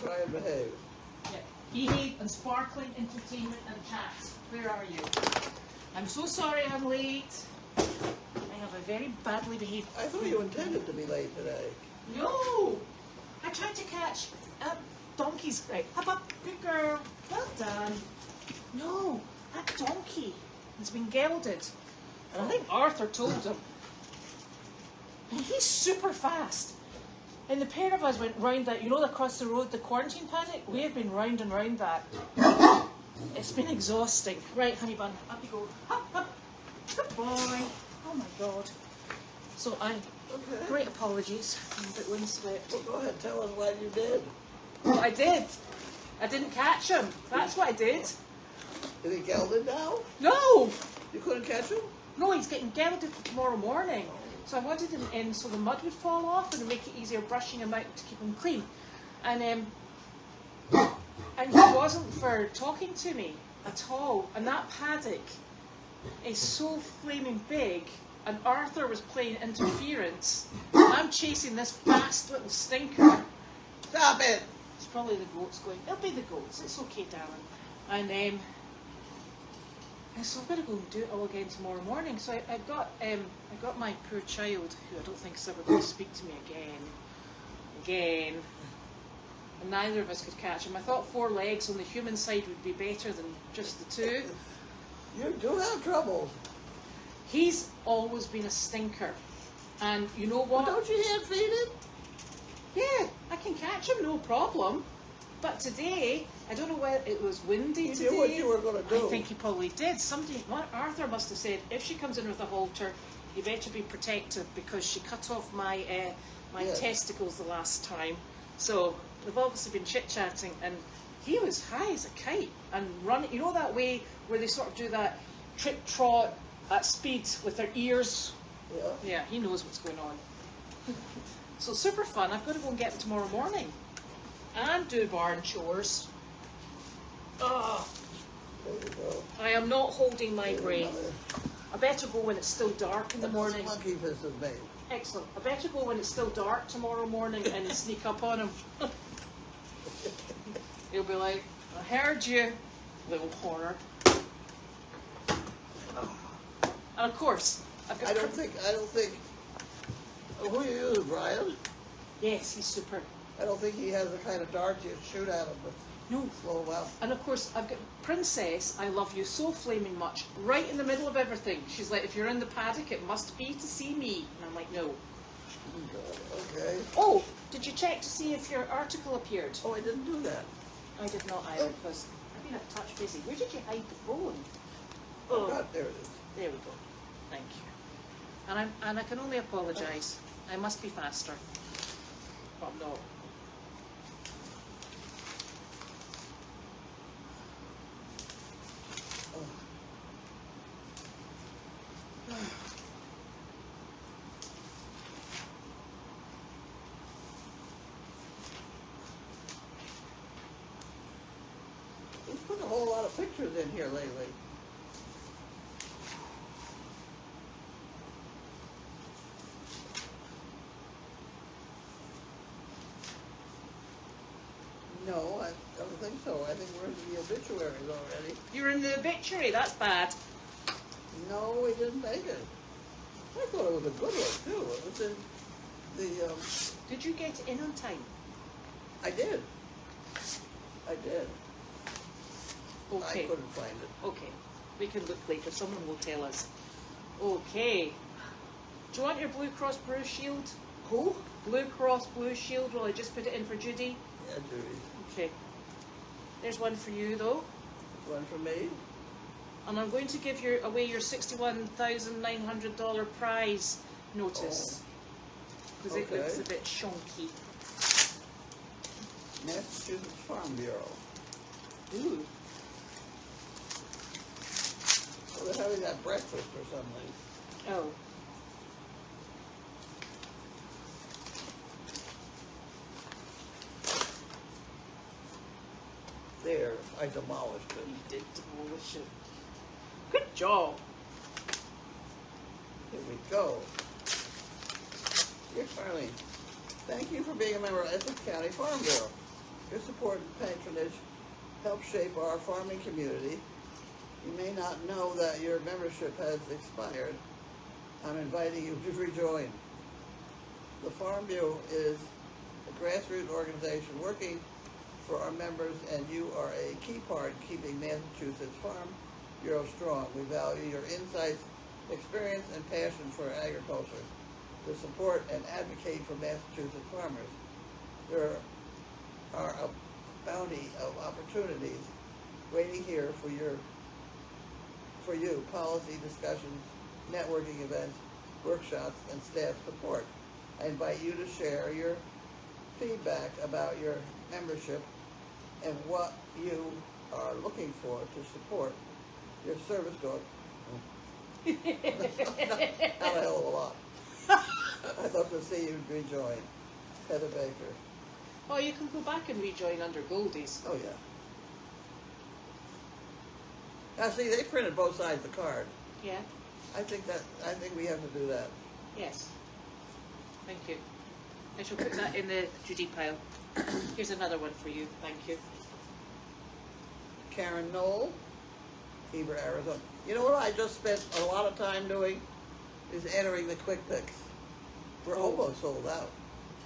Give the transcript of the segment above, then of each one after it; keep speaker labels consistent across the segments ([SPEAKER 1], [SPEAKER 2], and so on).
[SPEAKER 1] try and behave.
[SPEAKER 2] Yeah. Behave and sparkling entertainment and chat. Where are you? I'm so sorry I'm late. I have a very badly behaved...
[SPEAKER 1] I thought you intended to be late today.
[SPEAKER 2] No! I tried to catch donkeys. Right, hop up, good girl. Well done. No, that donkey has been gelded. And I think Arthur told him. And he's super fast. And the pair of us went round that, you know, across the road, the quarantine paddock? We have been round and round that. It's been exhausting. Right, honey bun, up you go. Hop, hop. Good boy. Oh my God. So great apologies. I'm a bit windswept.
[SPEAKER 1] Well, go ahead, tell us what you did.
[SPEAKER 2] Well, I did. I didn't catch him. That's what I did.
[SPEAKER 1] Is he gelded now?
[SPEAKER 2] No!
[SPEAKER 1] You couldn't catch him?
[SPEAKER 2] No, he's getting gelded tomorrow morning. So I wanted him in so the mud would fall off and make it easier brushing him out to keep him clean. And he wasn't for talking to me at all. And that paddock is so flaming big. And Arthur was playing interference. I'm chasing this fast little stinker.
[SPEAKER 1] Stop it!
[SPEAKER 2] It's probably the goats going. It'll be the goats. It's okay, darling. And so I've got to go and do it all again tomorrow morning. So I got my poor child, who I don't think is ever going to speak to me again. And neither of us could catch him. I thought 4 legs on the human side would be better than just the 2.
[SPEAKER 1] You do have trouble.
[SPEAKER 2] He's always been a stinker. And you know what?
[SPEAKER 1] Well, don't you hand feed him?
[SPEAKER 2] Yeah, I can catch him, no problem. But today, I don't know whether it was windy today.
[SPEAKER 1] You knew what you were going to do.
[SPEAKER 2] I think he probably did. Arthur must have said, if she comes in with a halter, you better be protective because she cut off my testicles the last time. So they've obviously been chit-chatting, and he was high as a kite and running. You know that way where they sort of do that trip-trot at speed with their ears?
[SPEAKER 1] Yeah.
[SPEAKER 2] Yeah, he knows what's going on. So super fun. I've got to go and get him tomorrow morning. And do barn chores. Oh,
[SPEAKER 1] There you go.
[SPEAKER 2] I am not holding my breath. I better go when it's still dark in the morning.
[SPEAKER 1] Monkey fist is made.
[SPEAKER 2] Excellent. I better go when it's still dark tomorrow morning and sneak up on him. He'll be like, I heard you, little horror. And of course, I've got...
[SPEAKER 1] I don't think, who you use, Brian?
[SPEAKER 2] Yes, he's super.
[SPEAKER 1] I don't think he has the kind of dart you shoot at him, but
[SPEAKER 2] No.
[SPEAKER 1] slow him up.
[SPEAKER 2] And of course, I've got Princess, I love you so flaming much, right in the middle of everything. She's like, if you're in the paddock, it must be to see me. And I'm like, no.
[SPEAKER 1] Okay.
[SPEAKER 2] Oh, did you check to see if your article appeared?
[SPEAKER 1] Oh, I didn't do that.
[SPEAKER 2] I did not either, because I've been a touch busy. Where did you hide the phone?
[SPEAKER 1] Oh, God, there it is.
[SPEAKER 2] There we go. Thank you. And I can only apologise. I must be faster. But I'm not.
[SPEAKER 1] He's put a whole lot of pictures in here lately. No, I don't think so. I think we're in the obituaries already.
[SPEAKER 2] You're in the obituary. That's bad.
[SPEAKER 1] No, we didn't make it. I thought it was a good one, too. It was in the,
[SPEAKER 2] Did you get it in on time?
[SPEAKER 1] I did. I did.
[SPEAKER 2] Okay.
[SPEAKER 1] I couldn't find it.
[SPEAKER 2] Okay. We can look later. Someone will tell us. Okay. Do you want your Blue Cross Blue Shield?
[SPEAKER 1] Who?
[SPEAKER 2] Blue Cross Blue Shield. Will I just put it in for Judy?
[SPEAKER 1] Yeah, Judy.
[SPEAKER 2] Okay. There's one for you, though.
[SPEAKER 1] One for me.
[SPEAKER 2] And I'm going to give you away your $61,900 prize notice. Because it looks a bit shonky.
[SPEAKER 1] Massachusetts Farm Bureau.
[SPEAKER 2] Ooh.
[SPEAKER 1] So they're having that breakfast or something.
[SPEAKER 2] Oh.
[SPEAKER 1] There, I demolished it.
[SPEAKER 2] You did demolish it. Good job.
[SPEAKER 1] Here we go. Dear Carlene, thank you for being a member of Essex County Farm Bureau. Your support and patronage help shape our farming community. You may not know that your membership has expired. I'm inviting you to rejoin. The Farm Bureau is a grassroots organization working for our members, and you are a key part in keeping Massachusetts Farm Bureau strong. We value your insights, experience, and passion for agriculture. To support and advocate for Massachusetts farmers, there are a bounty of opportunities waiting here for you. Policy discussions, networking events, workshops, and staff support. I invite you to share your feedback about your membership and what you are looking for to support your service dog. Not a hell of a lot. I'd love to see you rejoin. Heather Baker.
[SPEAKER 2] Oh, you can go back and rejoin under Goldy's.
[SPEAKER 1] Oh yeah. Now see, they printed both sides of the card.
[SPEAKER 2] Yeah.
[SPEAKER 1] I think we have to do that.
[SPEAKER 2] Yes. Thank you. I shall put that in the Judy pile. Here's another one for you. Thank you.
[SPEAKER 1] Karen Knoll, Heber, Arizona. You know what I just spent a lot of time doing? Is entering the quick picks. We're almost sold out.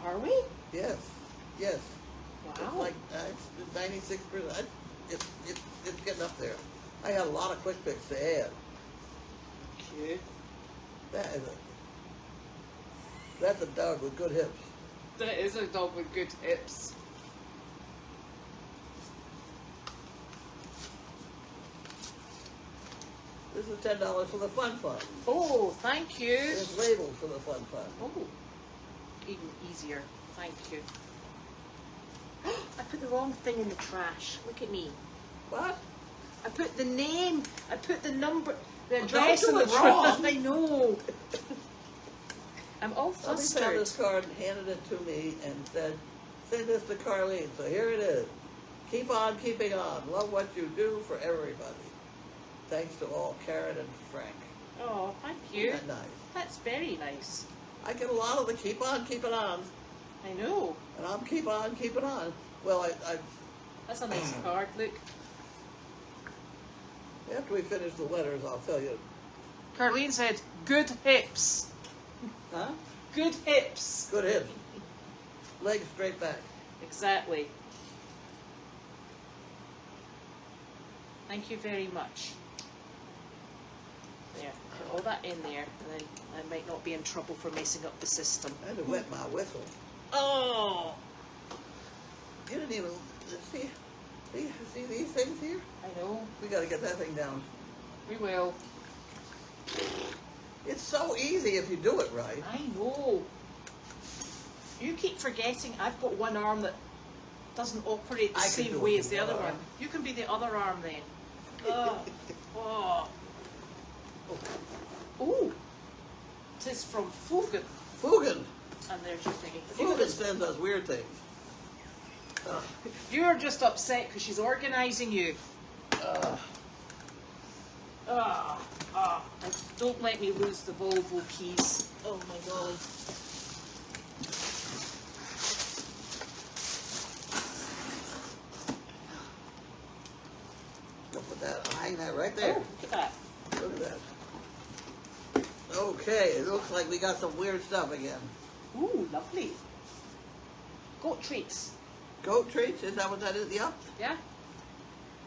[SPEAKER 2] Are we?
[SPEAKER 1] Yes. Yes.
[SPEAKER 2] Wow.
[SPEAKER 1] It's like 96%. It's getting up there. I had a lot of quick picks to add.
[SPEAKER 2] Cute.
[SPEAKER 1] That's a dog with good hips.
[SPEAKER 2] That is a dog with good hips.
[SPEAKER 1] This is $10 for the Fun Fund.
[SPEAKER 2] Oh, thank you.
[SPEAKER 1] It's labeled for the Fun Fund.
[SPEAKER 2] Oh, even easier. Thank you. I put the wrong thing in the trash. Look at me.
[SPEAKER 1] What?
[SPEAKER 2] I put the name. I put the number, the
[SPEAKER 1] Well,
[SPEAKER 2] address in
[SPEAKER 1] don't
[SPEAKER 2] the
[SPEAKER 1] do it wrong.
[SPEAKER 2] trash. I know. I'm all
[SPEAKER 1] Somebody found
[SPEAKER 2] flustered.
[SPEAKER 1] this card and handed it to me and said, send this to Carlene. So here it is. Keep on keeping on. Love what you do for everybody. Thanks to all, Karen and Frank.
[SPEAKER 2] Oh, thank you.
[SPEAKER 1] Isn't that nice?
[SPEAKER 2] That's very nice.
[SPEAKER 1] I get a lot of the keep on keeping on.
[SPEAKER 2] I know.
[SPEAKER 1] And I'm keep on keeping on. Well, I
[SPEAKER 2] That's a nice card. Look.
[SPEAKER 1] after we finish the letters, I'll tell you.
[SPEAKER 2] Carlene said, good hips.
[SPEAKER 1] Huh?
[SPEAKER 2] Good hips.
[SPEAKER 1] Good hips. Legs straight back.
[SPEAKER 2] Exactly. Thank you very much. There, put all that in there, and then I might not be in trouble for messing up the system.
[SPEAKER 1] I had to wet my whistle.
[SPEAKER 2] Oh!
[SPEAKER 1] You didn't even see these things here?
[SPEAKER 2] I know.
[SPEAKER 1] We got to get that thing down.
[SPEAKER 2] We will.
[SPEAKER 1] It's so easy if you do it right.
[SPEAKER 2] I know. You keep forgetting I've got one arm that doesn't operate the
[SPEAKER 1] I can do
[SPEAKER 2] same
[SPEAKER 1] it
[SPEAKER 2] way
[SPEAKER 1] with
[SPEAKER 2] as the
[SPEAKER 1] one
[SPEAKER 2] other
[SPEAKER 1] arm.
[SPEAKER 2] one. You can be the other arm then. Oh. Oh. Oh. It is from Fugan.
[SPEAKER 1] Fugan.
[SPEAKER 2] And there's your thingy.
[SPEAKER 1] Fugan sends us weird things.
[SPEAKER 2] You're just upset because she's organising you. Don't let me lose the Volvo keys. Oh my God.
[SPEAKER 1] Look at that. Hang that right there.
[SPEAKER 2] Oh, look at that.
[SPEAKER 1] Look at that. Okay, it looks like we got some weird stuff again.
[SPEAKER 2] Ooh, lovely. Goat treats.
[SPEAKER 1] Goat treats? Is that what that is? Yeah?
[SPEAKER 2] Yeah?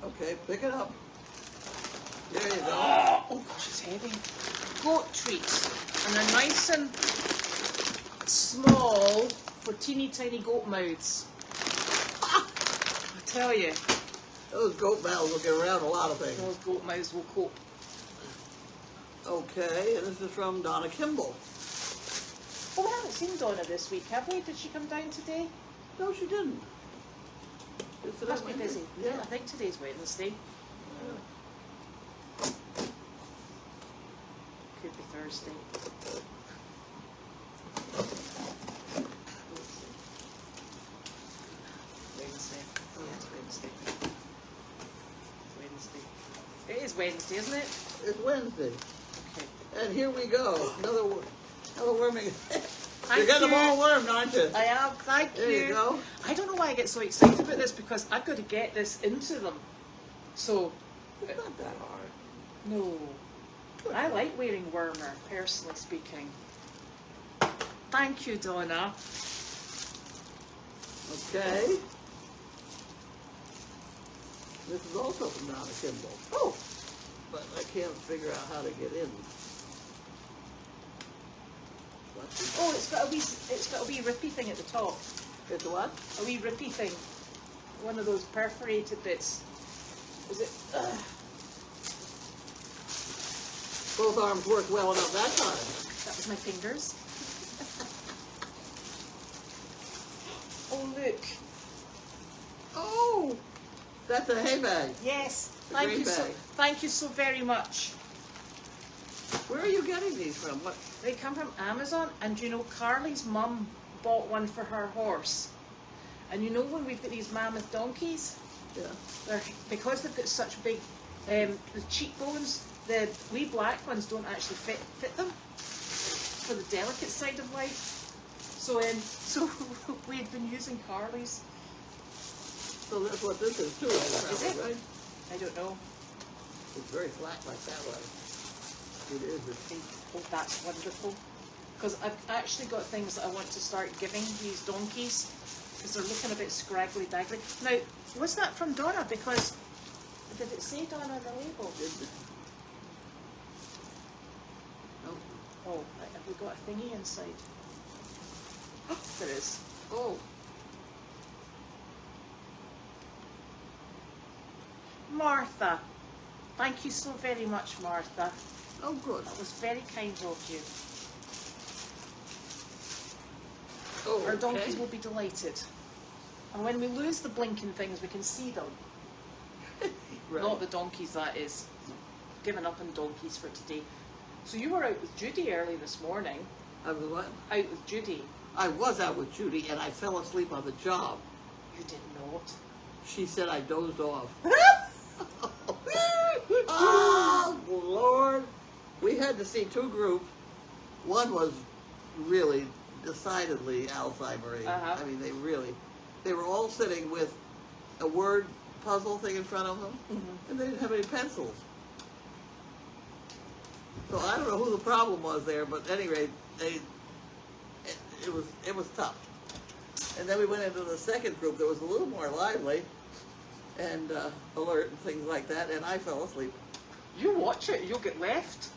[SPEAKER 1] Okay, pick it up. There you go.
[SPEAKER 2] Oh gosh, it's heavy. Goat treats. And they're nice and small for teeny tiny goat mouths. I tell you,
[SPEAKER 1] Those goat mouths will get around a lot of things.
[SPEAKER 2] those goat mouths will cope.
[SPEAKER 1] Okay, and this is from Donna Kimball.
[SPEAKER 2] Oh, we haven't seen Donna this week, have we? Did she come down today?
[SPEAKER 1] No, she didn't. Is it
[SPEAKER 2] Must be
[SPEAKER 1] Wednesday?
[SPEAKER 2] busy.
[SPEAKER 1] Yeah.
[SPEAKER 2] I think today's Wednesday. Could be Thursday. Wednesday. Yeah, it's Wednesday. Wednesday. It is Wednesday, isn't it?
[SPEAKER 1] It's Wednesday.
[SPEAKER 2] Okay.
[SPEAKER 1] And here we go. Another worming. You're getting them all wormed, aren't you?
[SPEAKER 2] I am, thank
[SPEAKER 1] There you go.
[SPEAKER 2] I don't know why I get so excited about this because I've got to get this into them. So,
[SPEAKER 1] It's not that hard.
[SPEAKER 2] no. I like wearing warmer, personally speaking. Thank you, Donna.
[SPEAKER 1] Okay. This is also from Donna Kimball. Oh! But I can't figure out how to get in.
[SPEAKER 2] Oh, it's got a wee rippy thing at the top.
[SPEAKER 1] It's a what?
[SPEAKER 2] A wee rippy thing. One of those perforated bits. Is it?
[SPEAKER 1] Both arms worked well enough that time.
[SPEAKER 2] That was my fingers. Oh, look.
[SPEAKER 1] Oh! That's a hay bag.
[SPEAKER 2] Yes.
[SPEAKER 1] The green bag.
[SPEAKER 2] Thank you so very much.
[SPEAKER 1] Where are you getting these from? What?
[SPEAKER 2] They come from Amazon, and you know, Carly's mum bought one for her horse. And you know when we've got these mammoth donkeys,
[SPEAKER 1] Yeah.
[SPEAKER 2] because they've got such big, the cheekbones, the wee black ones don't actually fit them for the delicate side of life. So we had been using Carly's.
[SPEAKER 1] So that's what this is too,
[SPEAKER 2] Is it?
[SPEAKER 1] right?
[SPEAKER 2] I don't know.
[SPEAKER 1] It's very flat like that one. It is.
[SPEAKER 2] Oh, that's wonderful. Because I've actually got things that I want to start giving these donkeys because they're looking a bit scraggly daggly. Now, was that from Donna? Because did it say Donna on the label?
[SPEAKER 1] No.
[SPEAKER 2] Oh, have we got a thingy inside? Oh, there is.
[SPEAKER 1] Oh.
[SPEAKER 2] Martha. Thank you so very much, Martha.
[SPEAKER 1] Oh, good.
[SPEAKER 2] That was very kind of you.
[SPEAKER 1] Oh,
[SPEAKER 2] Our donkeys will be delighted. And when we lose the blinking things, we can see them.
[SPEAKER 1] Right.
[SPEAKER 2] Not the donkeys, that is. Given up on donkeys for today. So you were out with Judy early this morning.
[SPEAKER 1] I was what?
[SPEAKER 2] Out with Judy.
[SPEAKER 1] I was out with Judy and I fell asleep on the job.
[SPEAKER 2] You did not.
[SPEAKER 1] She said I dozed off. Oh, Lord. We had to see two groups. One was really decidedly Alzheimer's.
[SPEAKER 2] Uh-huh.
[SPEAKER 1] I mean, they were all sitting with a word puzzle thing in front of them, and they didn't have any pencils. So I don't know who the problem was there, but at any rate, it was tough. And then we went into the second group that was a little more lively and alert and things like that, and I fell asleep.
[SPEAKER 2] You watch it, you'll get left.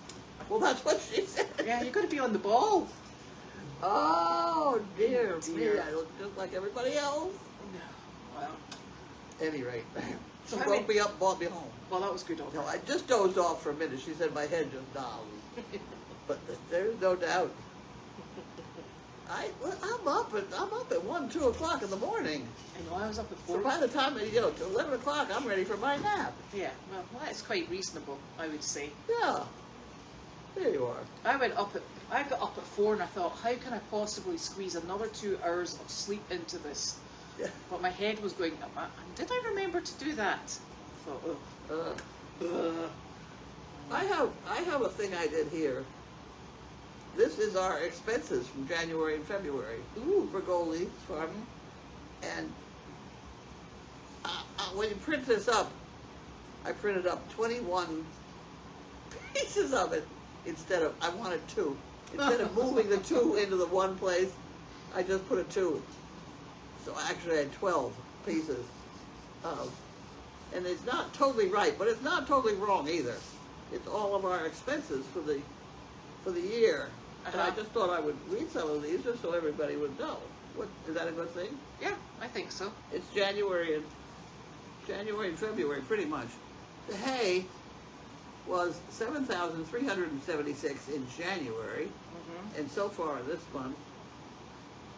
[SPEAKER 1] Well, that's what she said.
[SPEAKER 2] Yeah, you've got to be on the ball.
[SPEAKER 1] Oh, dear me.
[SPEAKER 2] Dear.
[SPEAKER 1] I look just like everybody else.
[SPEAKER 2] No. Well,
[SPEAKER 1] At any rate, she
[SPEAKER 2] So how
[SPEAKER 1] woke
[SPEAKER 2] many-
[SPEAKER 1] me up and brought me home.
[SPEAKER 2] well, that was good of
[SPEAKER 1] No,
[SPEAKER 2] her.
[SPEAKER 1] I just dozed off for a minute. She said my head just down. But there's no doubt. I'm up at 1, 2 o'clock in the morning.
[SPEAKER 2] I know, I was up at
[SPEAKER 1] So
[SPEAKER 2] 4.
[SPEAKER 1] by the time, to 11 o'clock, I'm ready for my nap.
[SPEAKER 2] Yeah, well, that's quite reasonable, I would say.
[SPEAKER 1] Yeah. There you are.
[SPEAKER 2] I got up at 4 and I thought, how can I possibly squeeze another 2 hours of sleep into this?
[SPEAKER 1] Yeah.
[SPEAKER 2] But my head was going, did I remember to do that? I thought, oh.
[SPEAKER 1] I have a thing I did here. This is our expenses from January and February.
[SPEAKER 2] Ooh.
[SPEAKER 1] For Goldy farming. And when you print this up, I printed up 21 pieces of it instead of, I wanted 2. Instead of moving the 2 into the one place, I just put a 2. So actually I had 12 pieces of, and it's not totally right, but it's not totally wrong either. It's all of our expenses for the year. And I just thought I would read some of these just so everybody would know. What, is that a good thing?
[SPEAKER 2] Yeah, I think so.
[SPEAKER 1] It's January and February, pretty much. The hay was $7,376 in January, and so far this month,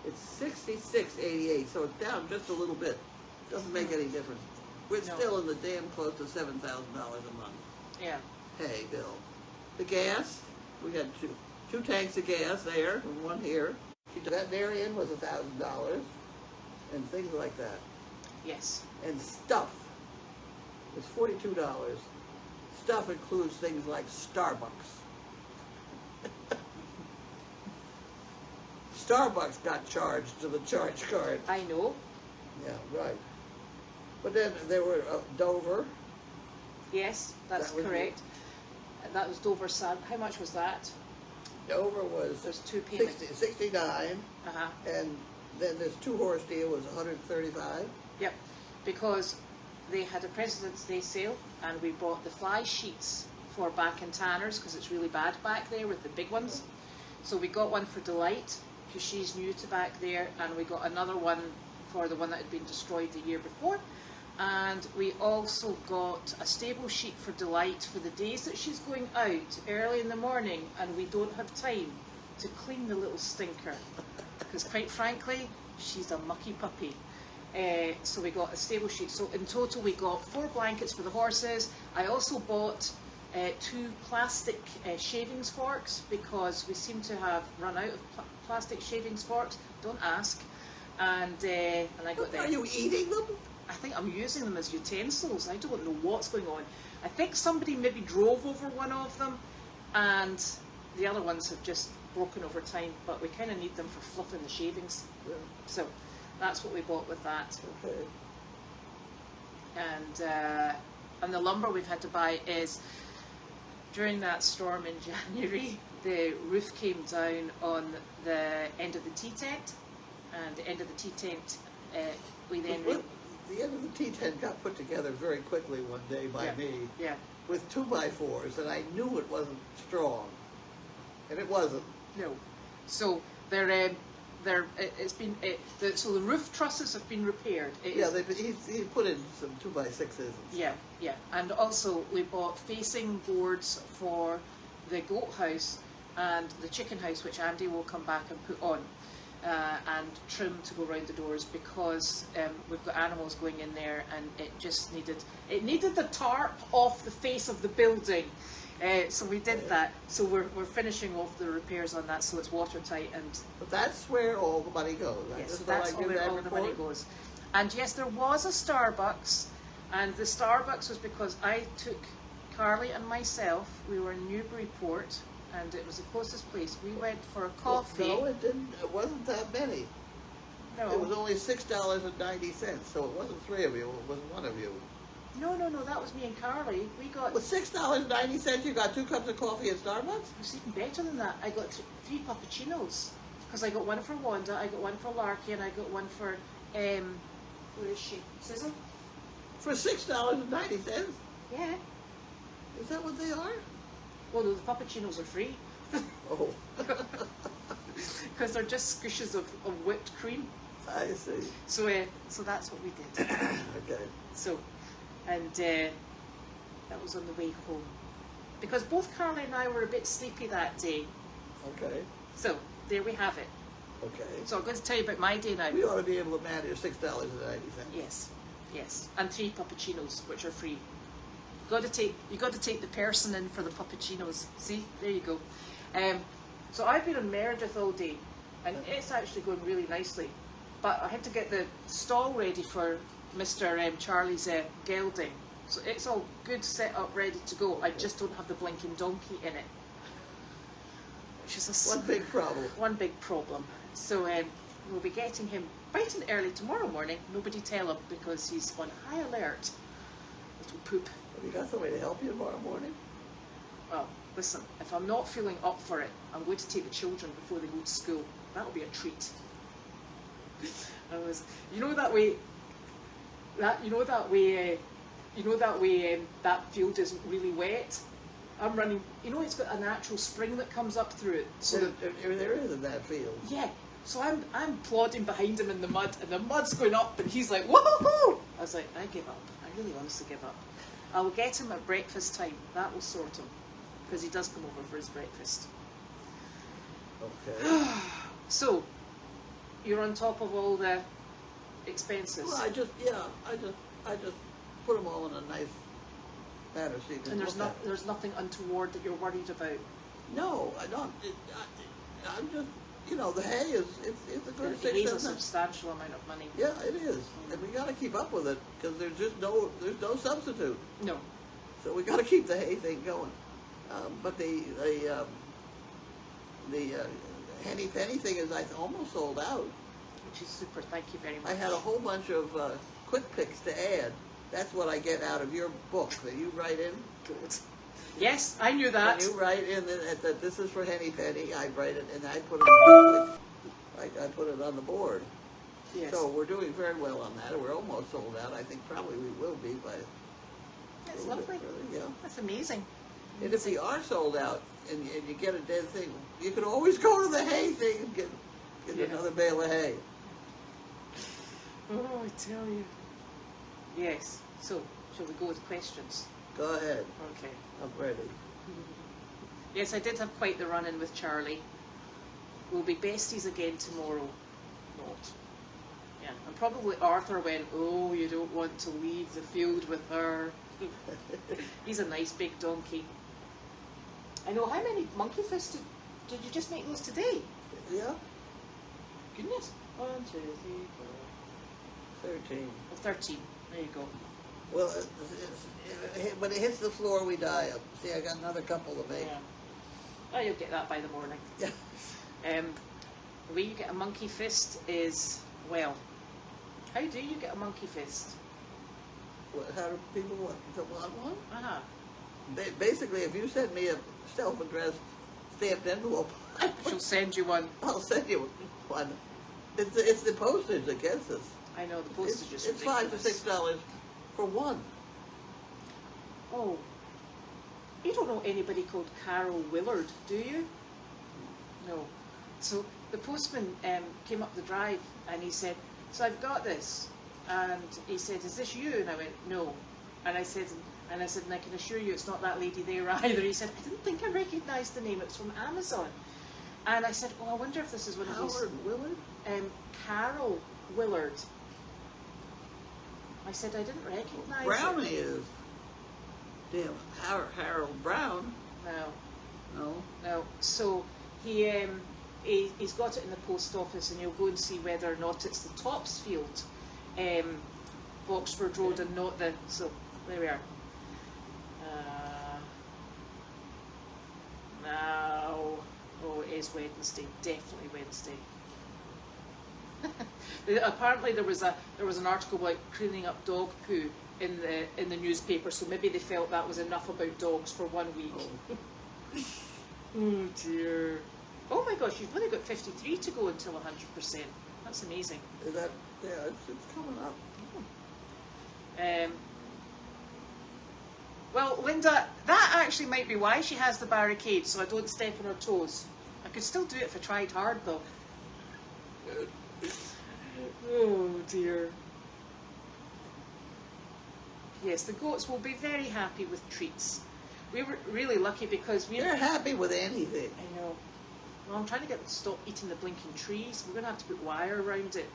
[SPEAKER 1] it's $66.88. So it's down just a little bit. Doesn't make any difference. We're still in the damn close to $7,000 a month.
[SPEAKER 2] Yeah.
[SPEAKER 1] Hay bill. The gas, we had two tanks of gas there and one here. The veterinarian was $1,000 and things like that.
[SPEAKER 2] Yes.
[SPEAKER 1] And stuff is $42. Stuff includes things like Starbucks. Starbucks got charged to the charge card.
[SPEAKER 2] I know.
[SPEAKER 1] Yeah, right. But then there were Dover.
[SPEAKER 2] Yes, that's
[SPEAKER 1] That was
[SPEAKER 2] correct. That was Dover Sun. How much was that?
[SPEAKER 1] Dover was
[SPEAKER 2] There's two payments.
[SPEAKER 1] 69,
[SPEAKER 2] Uh-huh.
[SPEAKER 1] and then this 2-horse deal was 135.
[SPEAKER 2] Yep. Because they had a President's Day sale, and we bought the fly sheets for back in Tanners because it's really bad back there with the big ones. So we got one for Delight because she's new to back there, and we got another one for the one that had been destroyed the year before. And we also got a stable sheet for Delight for the days that she's going out early in the morning and we don't have time to clean the little stinker. Because quite frankly, she's a mucky puppy. So we got a stable sheet. So in total we got 4 blankets for the horses. I also bought 2 plastic shavings forks because we seem to have run out of plastic shavings forks. Don't ask. And I got them.
[SPEAKER 1] Are you eating them?
[SPEAKER 2] I think I'm using them as utensils. I don't know what's going on. I think somebody maybe drove over one of them and the other ones have just broken over time, but we kind of need them for fluffing the shavings.
[SPEAKER 1] Yeah.
[SPEAKER 2] So that's what we bought with that.
[SPEAKER 1] Okay.
[SPEAKER 2] And the lumber we've had to buy is, during that storm in January, the roof came down on the end of the tea tent, and the end of the tea tent, we then...
[SPEAKER 1] The end of the tea tent got put together very quickly one day by me with 2x4s, and I knew it wasn't strong, and it wasn't.
[SPEAKER 2] No. So so the roof trusses have been repaired.
[SPEAKER 1] He put in some 2x6s.
[SPEAKER 2] Yeah, and also we bought facing boards for the goat house and the chicken house, which Andy will come back and put on. And trim to go around the doors because we've got animals going in there, and it just needed the tarp off the face of the building. So we did that. So we're finishing off the repairs on that, so it's watertight. And
[SPEAKER 1] but that's where all the money goes.
[SPEAKER 2] Yes, so that's where all the money goes. And yes, there was a Starbucks, and the Starbucks was because I took Carly and myself. We were in Newburyport, and it was the closest place. We went for a coffee.
[SPEAKER 1] No, it didn't. It wasn't that many.
[SPEAKER 2] No.
[SPEAKER 1] It was only $6.90, so it wasn't 3 of you. It was 1 of you.
[SPEAKER 2] No. That was me and Carly. We got.
[SPEAKER 1] With $6.90, you got 2 cups of coffee at Starbucks.
[SPEAKER 2] It was even better than that. I got 3 puppuccinos because I got one for Wanda, I got one for Larky, and I got one for where is she? Susan.
[SPEAKER 1] For $6.90.
[SPEAKER 2] Yeah.
[SPEAKER 1] Is that what they are?
[SPEAKER 2] Well, no, the puppuccinos are free.
[SPEAKER 1] Oh.
[SPEAKER 2] Because they're just squishes of whipped cream.
[SPEAKER 1] I see.
[SPEAKER 2] So that's what we did.
[SPEAKER 1] Okay.
[SPEAKER 2] So, and that was on the way home. Because both Carly and I were a bit sleepy that day.
[SPEAKER 1] Okay.
[SPEAKER 2] So, there we have it.
[SPEAKER 1] Okay.
[SPEAKER 2] So I'm going to tell you about my day now.
[SPEAKER 1] We ought to be able to manage $6.90.
[SPEAKER 2] Yes. And 3 puppuccinos, which are free. You got to take the person in for the puppuccinos. See, there you go. So I've been on Meredith all day, and it's actually going really nicely. But I had to get the stall ready for Mr. Charlie's gelding. So it's all good, set up, ready to go. I just don't have the blinking donkey in it, which is
[SPEAKER 1] One big problem.
[SPEAKER 2] One big problem. So we'll be getting him bright and early tomorrow morning. Nobody tell him because he's on high alert. Little poop.
[SPEAKER 1] Have you got somebody to help you tomorrow morning?
[SPEAKER 2] Well, listen, if I'm not feeling up for it, I'm going to take the children before they go to school. That'll be a treat. That field isn't really wet. I'm running. It's got a natural spring that comes up through it. So
[SPEAKER 1] there is in that field.
[SPEAKER 2] Yeah. So I'm plodding behind him in the mud, and the mud's going up, and he's like, whoa! I was like, I give up. I really honestly give up. I will get him at breakfast time. That will sort him, because he does come over for his breakfast.
[SPEAKER 1] Okay.
[SPEAKER 2] So, you're on top of all the expenses.
[SPEAKER 1] Well, I just put them all in a nice manner so you can
[SPEAKER 2] And
[SPEAKER 1] look at it.
[SPEAKER 2] there's nothing untoward that you're worried about.
[SPEAKER 1] No, I don't. I'm just, the hay is it's a good
[SPEAKER 2] The hay's a
[SPEAKER 1] 6 cents.
[SPEAKER 2] substantial amount of money.
[SPEAKER 1] Yeah, it is, and we got to keep up with it because there's no substitute.
[SPEAKER 2] No.
[SPEAKER 1] So we got to keep the hay thing going. But the Henny Penny thing is almost sold out.
[SPEAKER 2] Which is super. Thank you very much.
[SPEAKER 1] I had a whole bunch of quick picks to add. That's what I get out of your book that you write in.
[SPEAKER 2] Good. Yes, I knew that.
[SPEAKER 1] When you write in that this is for Henny Penny, I write it and I put it. I put it on the board.
[SPEAKER 2] Yes.
[SPEAKER 1] So we're doing very well on that. We're almost sold out. I think probably we will be by.
[SPEAKER 2] That's lovely.
[SPEAKER 1] Yeah.
[SPEAKER 2] That's amazing.
[SPEAKER 1] And if we are sold out and you get a dead thing, you can always go to the hay thing and get another bale of hay.
[SPEAKER 2] Oh, I tell you. Yes. So, shall we go with questions?
[SPEAKER 1] Go ahead.
[SPEAKER 2] Okay.
[SPEAKER 1] I'm ready.
[SPEAKER 2] Yes, I did have quite the run-in with Charlie. We'll be besties again tomorrow. Not. Yeah. And probably Arthur went, oh, you don't want to leave the field with her. He's a nice big donkey. I know. How many monkey fists did you just make those today?
[SPEAKER 1] Yeah.
[SPEAKER 2] Goodness. 1, 2, 3, 4.
[SPEAKER 1] 13.
[SPEAKER 2] Oh, 13. There you go.
[SPEAKER 1] Well, when it hits the floor, we die. See, I got another couple to make.
[SPEAKER 2] Yeah. Oh, you'll get that by the morning.
[SPEAKER 1] Yeah.
[SPEAKER 2] The way you get a monkey fist is, well, how do you get a monkey fist?
[SPEAKER 1] How do people want one?
[SPEAKER 2] Uh-huh.
[SPEAKER 1] Basically, if you send me a self-addressed stamped envelope,
[SPEAKER 2] She'll send you one.
[SPEAKER 1] I'll send you one. It's the postage that gets us.
[SPEAKER 2] I know, the postage is
[SPEAKER 1] It's
[SPEAKER 2] ridiculous.
[SPEAKER 1] $5 to $6 for one.
[SPEAKER 2] Oh, you don't know anybody called Carol Willard, do you? No. So the postman came up the drive and he said, so I've got this. And he said, is this you? And I went, no. And I said, and I can assure you it's not that lady there either. He said, I didn't think I recognised the name. It's from Amazon. And I said, oh, I wonder if this is one of these.
[SPEAKER 1] Howard Willard?
[SPEAKER 2] Carol Willard. I said, I didn't recognise
[SPEAKER 1] Brownie
[SPEAKER 2] it.
[SPEAKER 1] is. Damn, Harold Brown.
[SPEAKER 2] No.
[SPEAKER 1] No.
[SPEAKER 2] So he's got it in the post office, and you'll go and see whether or not it's the Topsfield, Oxford Road, and not the. So there we are. Now, oh, it is Wednesday. Definitely Wednesday. Apparently there was an article about cleaning up dog poo in the newspaper, so maybe they felt that was enough about dogs for 1 week. Oh, oh dear. Oh my gosh, you've only got 53 to go until 100%. That's amazing.
[SPEAKER 1] Is that, yeah, it's coming up.
[SPEAKER 2] Well, Linda, that actually might be why she has the barricade, so I don't step on her toes. I could still do it if I tried hard, though. Oh dear. Yes, the goats will be very happy with treats. We were really lucky because
[SPEAKER 1] They're happy with anything.
[SPEAKER 2] I know. Well, I'm trying to get them to stop eating the blinking trees. We're going to have to put wire around it.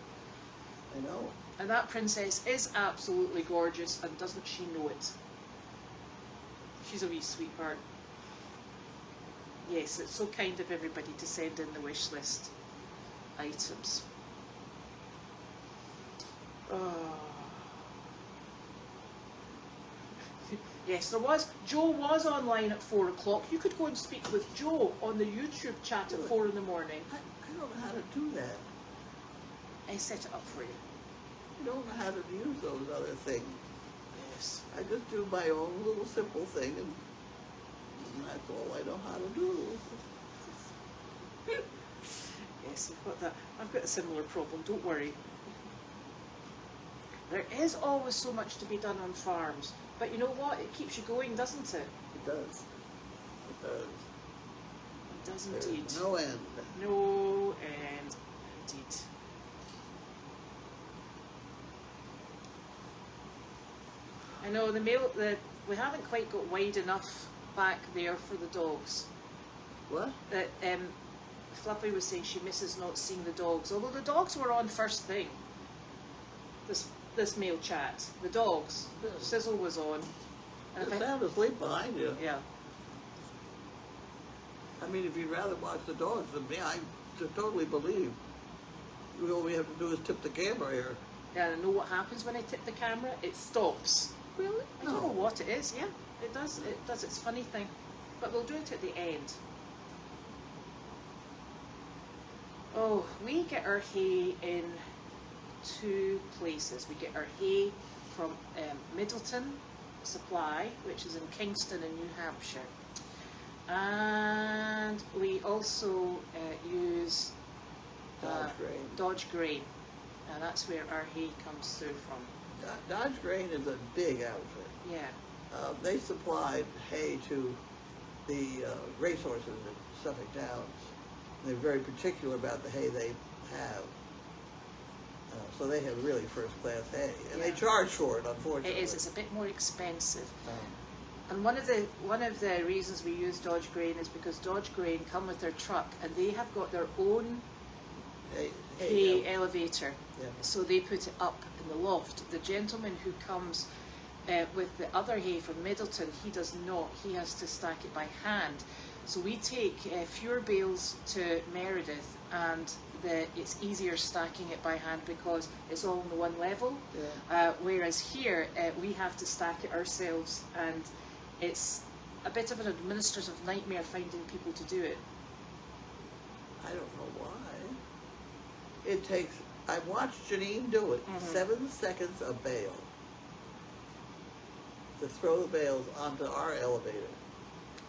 [SPEAKER 1] I know.
[SPEAKER 2] And that princess is absolutely gorgeous, and doesn't she know it? She's a wee sweetheart. Yes, it's so kind of everybody to send in the wish list items. Oh. Yes, Joe was online at 4 o'clock. You could go and speak with Joe on the YouTube chat at 4 in the morning.
[SPEAKER 1] I don't know how to do that.
[SPEAKER 2] I set it up for you.
[SPEAKER 1] I don't know how to use those other things.
[SPEAKER 2] Yes.
[SPEAKER 1] I just do my own little simple thing, and that's all I know how to do.
[SPEAKER 2] Yes, I've got a similar problem, don't worry. There is always so much to be done on farms, but you know what? It keeps you going, doesn't it?
[SPEAKER 1] It does. It does.
[SPEAKER 2] It does
[SPEAKER 1] There's
[SPEAKER 2] indeed.
[SPEAKER 1] no end.
[SPEAKER 2] No end, indeed. I know we haven't quite got wide enough back there for the dogs.
[SPEAKER 1] What?
[SPEAKER 2] That Fluffy was saying she misses not seeing the dogs. Although the dogs were on first thing. This mail chat. The dogs.
[SPEAKER 1] Yeah.
[SPEAKER 2] Sizzle was on. And
[SPEAKER 1] They're sound asleep behind you.
[SPEAKER 2] yeah.
[SPEAKER 1] I mean, if you'd rather watch the dogs than me, I totally believe. All we have to do is tip the camera here.
[SPEAKER 2] Yeah, and I know what happens when I tip the camera? It stops.
[SPEAKER 1] Really?
[SPEAKER 2] I don't know what it is. Yeah, it does. It does its funny thing. But we'll do it at the end. Oh, we get our hay in two places. We get our hay from Middleton Supply, which is in Kingston in New Hampshire. And we also use Dodge Grain. And that's where our hay comes through from.
[SPEAKER 1] Dodge Grain is a big outfit.
[SPEAKER 2] Yeah.
[SPEAKER 1] They supplied hay to the racehorses at Suffolk Downs. They're very particular about the hay they have. So they have really first-class hay. And they charge for it, unfortunately.
[SPEAKER 2] It is. It's a bit more expensive. And one of the reasons we use Dodge Grain is because Dodge Grain come with their truck, and they have got their own hay elevator.
[SPEAKER 1] Yeah.
[SPEAKER 2] So they put it up in the loft. The gentleman who comes with the other hay from Middleton, he does not. He has to stack it by hand. So we take fewer bales to Meredith, and it's easier stacking it by hand because it's all on the one level.
[SPEAKER 1] Yeah.
[SPEAKER 2] Whereas here, we have to stack it ourselves, and it's a bit of an administrative nightmare finding people to do it.
[SPEAKER 1] I don't know why. It takes, I watched Janine do it, 7 seconds a bale to throw the bales onto our elevator.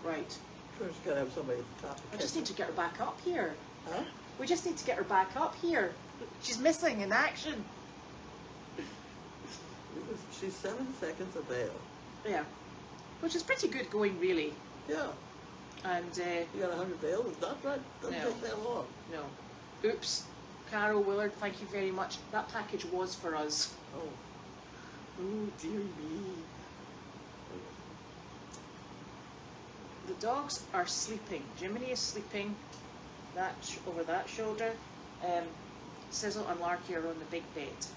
[SPEAKER 2] Right.
[SPEAKER 1] Of course, you gotta have somebody at the top.
[SPEAKER 2] I just need to get her back up here.
[SPEAKER 1] Huh?
[SPEAKER 2] We just need to get her back up here. She's missing in action.
[SPEAKER 1] She's 7 seconds a bale.
[SPEAKER 2] Yeah. Which is pretty good going, really.
[SPEAKER 1] Yeah.
[SPEAKER 2] And
[SPEAKER 1] you got 100 bales? It's not right. Doesn't take that long.
[SPEAKER 2] No. Oops. Carol Willard, thank you very much. That package was for us.
[SPEAKER 1] Oh.
[SPEAKER 2] Oh, dear me. The dogs are sleeping. Jiminy is sleeping. Over that shoulder. Sizzle and Larky are on the big bed.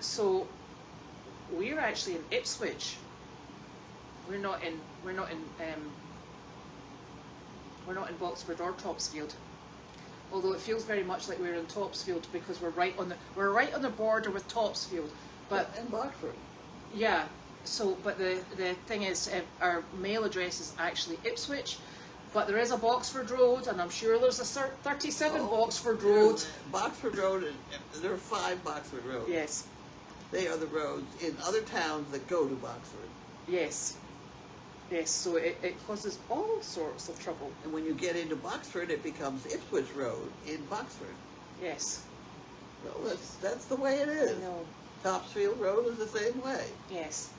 [SPEAKER 2] So we're actually in Ipswich. We're not in Boxford or Topsfield. Although it feels very much like we're in Topsfield because we're right on the border with Topsfield. But
[SPEAKER 1] in Boxford.
[SPEAKER 2] Yeah. So, but the thing is, our mail address is actually Ipswich, but there is a Boxford Road, and I'm sure there's a 37 Boxford Road.
[SPEAKER 1] Boxford Road, and there are 5 Boxford Roads.
[SPEAKER 2] Yes.
[SPEAKER 1] They are the roads in other towns that go to Boxford.
[SPEAKER 2] Yes. Yes, so it causes all sorts of trouble.
[SPEAKER 1] And when you get into Boxford, it becomes Ipswich Road in Boxford.
[SPEAKER 2] Yes.
[SPEAKER 1] Well, that's the way it is.
[SPEAKER 2] I know.
[SPEAKER 1] Topsfield Road is the same way.
[SPEAKER 2] Yes.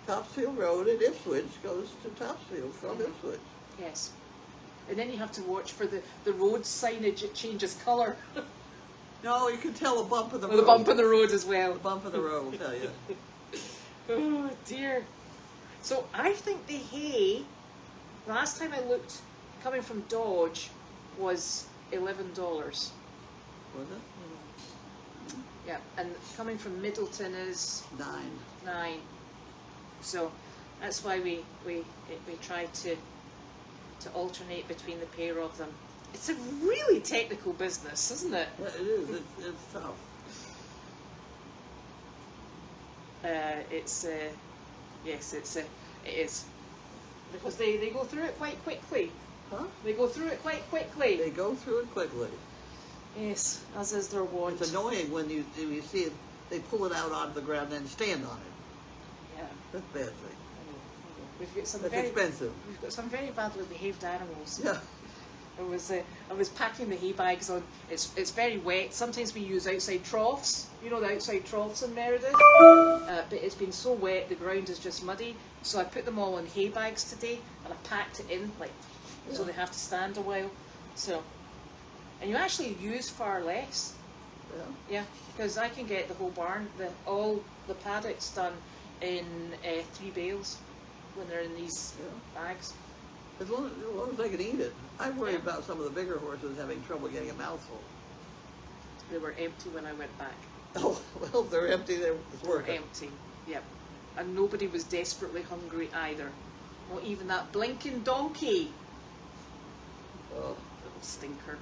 [SPEAKER 1] Topsfield Road in Ipswich goes to Topsfield from Ipswich.
[SPEAKER 2] Yes. And then you have to watch for the road signage, it changes colour.
[SPEAKER 1] No, you can tell a bump in the road.
[SPEAKER 2] The bump in the road as well.
[SPEAKER 1] The bump in the road will tell you.
[SPEAKER 2] Oh dear. So I think the hay, last time I looked, coming from Dodge, was $11.
[SPEAKER 1] Was it?
[SPEAKER 2] Yeah, and coming from Middleton is 9. So that's why we try to alternate between the pair of them. It's a really technical business, isn't it?
[SPEAKER 1] Yeah, it is. It's tough.
[SPEAKER 2] It is. Because they go through it quite quickly.
[SPEAKER 1] Huh?
[SPEAKER 2] They go through it quite quickly.
[SPEAKER 1] They go through it quickly.
[SPEAKER 2] Yes, as is their wont.
[SPEAKER 1] It's annoying when you see it, they pull it out onto the ground and stand on it.
[SPEAKER 2] Yeah.
[SPEAKER 1] That's a bad thing.
[SPEAKER 2] We've got some
[SPEAKER 1] That's
[SPEAKER 2] very
[SPEAKER 1] expensive.
[SPEAKER 2] We've got some very badly behaved animals.
[SPEAKER 1] Yeah.
[SPEAKER 2] I was packing the hay bags on. It's very wet. Sometimes we use outside troughs. You know the outside troughs in Meredith. But it's been so wet, the ground is just muddy. So I put them all in hay bags today, and I packed it in so they have to stand a while. So, and you actually use far less.
[SPEAKER 1] Yeah.
[SPEAKER 2] Yeah, because I can get the whole barn, all the paddocks done in 3 bales when they're in these bags.
[SPEAKER 1] As long as I can eat it. I worry about some of the bigger horses having trouble getting a mouthful.
[SPEAKER 2] They were empty when I went back.
[SPEAKER 1] Oh, well, if they're empty, it's working.
[SPEAKER 2] Empty, yep. And nobody was desperately hungry either. Not even that blinking donkey.
[SPEAKER 1] Oh,
[SPEAKER 2] Little stinker.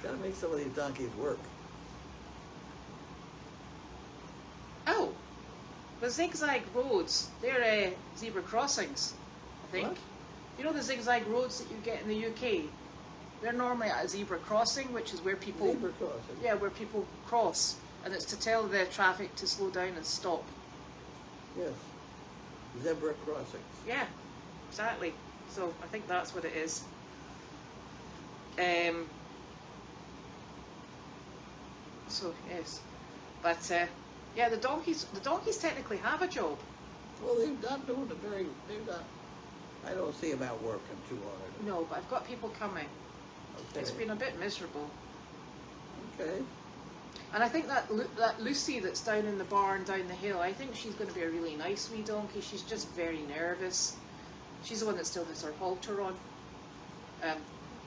[SPEAKER 1] gotta make some of these donkeys work.
[SPEAKER 2] Oh, The zigzag roads, they're zebra crossings, I think.
[SPEAKER 1] What?
[SPEAKER 2] You know the zigzag roads that you get in the UK? They're normally at a zebra crossing, which is where people...
[SPEAKER 1] Zebra crossing?
[SPEAKER 2] Yeah, where people cross. And it's to tell the traffic to slow down and stop.
[SPEAKER 1] Yes. Zebra crossings.
[SPEAKER 2] Yeah, exactly. So I think that's what it is. So yes, but yeah, the donkeys technically have a job.
[SPEAKER 1] Well, they're not doing they're not, I don't see them out working too hard.
[SPEAKER 2] No, but I've got people coming.
[SPEAKER 1] Okay.
[SPEAKER 2] It's been a bit miserable.
[SPEAKER 1] Okay.
[SPEAKER 2] And I think that Lucy that's down in the barn down the hill, I think she's going to be a really nice wee donkey. She's just very nervous. She's the one that still has her halter on.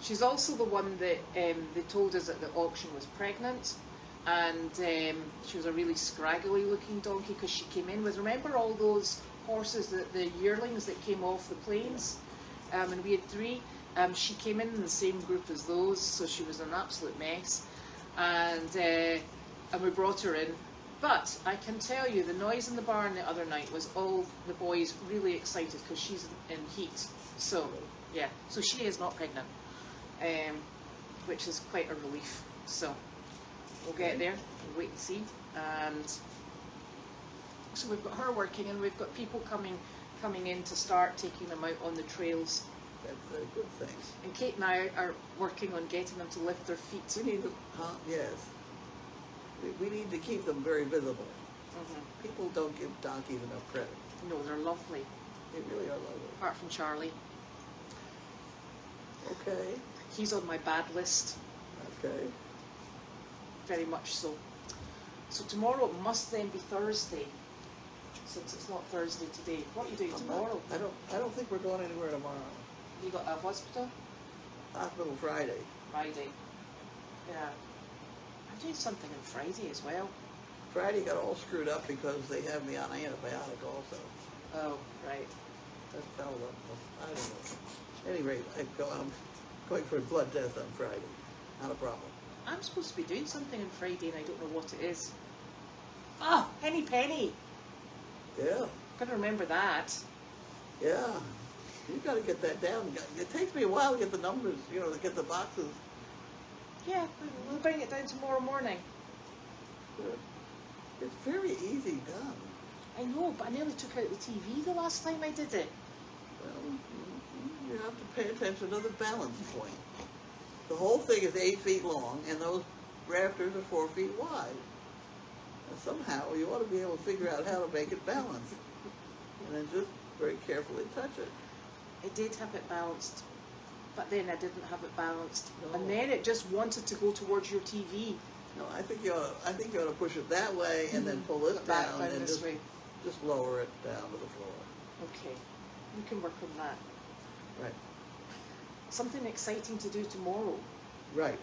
[SPEAKER 2] She's also the one that they told us at the auction was pregnant, and she was a really scraggly looking donkey because she came in with, remember all those horses, the yearlings that came off the plains, and we had 3. She came in the same group as those, so she was an absolute mess, and we brought her in. But I can tell you, the noise in the barn the other night was all the boys really excited because she's in heat. So yeah, so she is not pregnant, which is quite a relief. So we'll get there, we'll wait and see. And so we've got her working, and we've got people coming in to start taking them out on the trails.
[SPEAKER 1] That's a good thing.
[SPEAKER 2] And Kate and I are working on getting them to lift their feet.
[SPEAKER 1] We need them, yes. We need to keep them very visible.
[SPEAKER 2] Mm-hmm.
[SPEAKER 1] People don't give donkeys enough credit.
[SPEAKER 2] No, they're lovely.
[SPEAKER 1] They really are lovely.
[SPEAKER 2] Apart from Charlie.
[SPEAKER 1] Okay.
[SPEAKER 2] He's on my bad list.
[SPEAKER 1] Okay.
[SPEAKER 2] Very much so. So tomorrow must then be Thursday, since it's not Thursday today. What are you doing tomorrow?
[SPEAKER 1] I don't think we're going anywhere tomorrow.
[SPEAKER 2] You got a hospital?
[SPEAKER 1] Hospital Friday.
[SPEAKER 2] Friday. Yeah. I'm doing something on Friday as well.
[SPEAKER 1] Friday got all screwed up because they have me on antibiotic also.
[SPEAKER 2] Oh, right.
[SPEAKER 1] That fell up. I don't know. At any rate, I'm going for a blood test on Friday. Not a problem.
[SPEAKER 2] I'm supposed to be doing something on Friday and I don't know what it is. Oh, Henny Penny.
[SPEAKER 1] Yeah.
[SPEAKER 2] Gotta remember that.
[SPEAKER 1] Yeah. You've got to get that down. It takes me a while to get the numbers, to get the boxes.
[SPEAKER 2] Yeah, we'll bring it down tomorrow morning.
[SPEAKER 1] Good. It's very easy done.
[SPEAKER 2] I know, but I nearly took out the TV the last time I did it.
[SPEAKER 1] Well, you have to pay attention to the balance point. The whole thing is 8 feet long, and those rafters are 4 feet wide. And somehow you ought to be able to figure out how to make it balance. And then just very carefully touch it.
[SPEAKER 2] I did have it balanced, but then I didn't have it balanced.
[SPEAKER 1] No.
[SPEAKER 2] And then it just wanted to go towards your TV.
[SPEAKER 1] No, I think you ought to push it that way and then pull this
[SPEAKER 2] Back
[SPEAKER 1] down and
[SPEAKER 2] this way.
[SPEAKER 1] just lower it down to the floor.
[SPEAKER 2] Okay, we can work on that.
[SPEAKER 1] Right.
[SPEAKER 2] Something exciting to do tomorrow.
[SPEAKER 1] Right.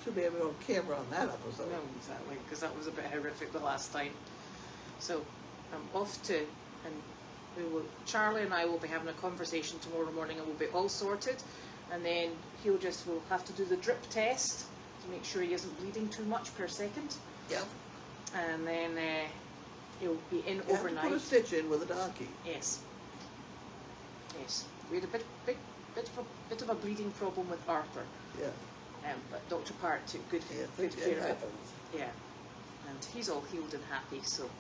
[SPEAKER 1] Should be able to have camera on that episode.
[SPEAKER 2] No, exactly, because that was a bit horrific the last time. So I'm off to, and Charlie and I will be having a conversation tomorrow morning, and we'll be all sorted. And then we'll have to do the drip test to make sure he isn't bleeding too much per second.
[SPEAKER 1] Yep.
[SPEAKER 2] And then he'll be in
[SPEAKER 1] You
[SPEAKER 2] overnight.
[SPEAKER 1] have to put a stitch in with a donkey.
[SPEAKER 2] Yes. Yes. We had a bit of a bleeding problem with Arthur.
[SPEAKER 1] Yeah.
[SPEAKER 2] But Dr. Park took good
[SPEAKER 1] It
[SPEAKER 2] care of it.
[SPEAKER 1] happens.
[SPEAKER 2] Yeah. And he's all healed and happy, so.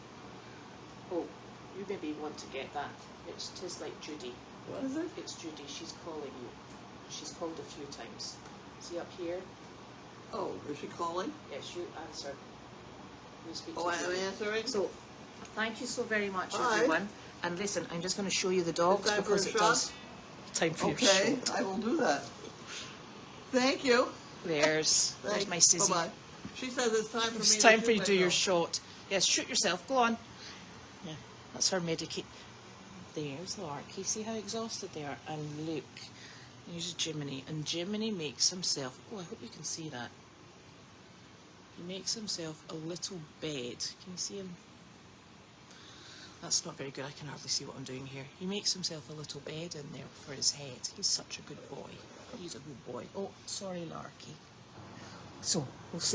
[SPEAKER 2] Oh, you maybe want to get that. It's just like Judy.
[SPEAKER 1] What is it?
[SPEAKER 2] It's Judy. She's calling you. She's called a few times. See up here?
[SPEAKER 1] Oh, is she calling?
[SPEAKER 2] Yes, you answer. You speak to
[SPEAKER 1] Oh, I am
[SPEAKER 2] Judy.
[SPEAKER 1] answering?
[SPEAKER 2] So, thank you so very much,
[SPEAKER 1] Hi.
[SPEAKER 2] everyone. And listen, I'm just going to show you the dogs
[SPEAKER 1] Time for
[SPEAKER 2] because
[SPEAKER 1] a
[SPEAKER 2] it
[SPEAKER 1] shot?
[SPEAKER 2] does. Time for your
[SPEAKER 1] Okay,
[SPEAKER 2] shot.
[SPEAKER 1] I will do that. Thank you.
[SPEAKER 2] There's my sissy.
[SPEAKER 1] Bye-bye. She says it's time for me
[SPEAKER 2] It's
[SPEAKER 1] to
[SPEAKER 2] time for you to do
[SPEAKER 1] my
[SPEAKER 2] your
[SPEAKER 1] job.
[SPEAKER 2] shot. Yes, shoot yourself. Go on. Yeah, that's her Medicaid. There's Larky. See how exhausted they are. And look, here's Jiminy. And Jiminy makes himself. Oh, I hope you can see that. He makes himself a little bed. Can you see him? That's not very good. I can hardly see what I'm doing here. He makes himself a little bed in there for his head. He's such a good boy. He's a good boy. Oh, sorry, Larky. So, we'll see.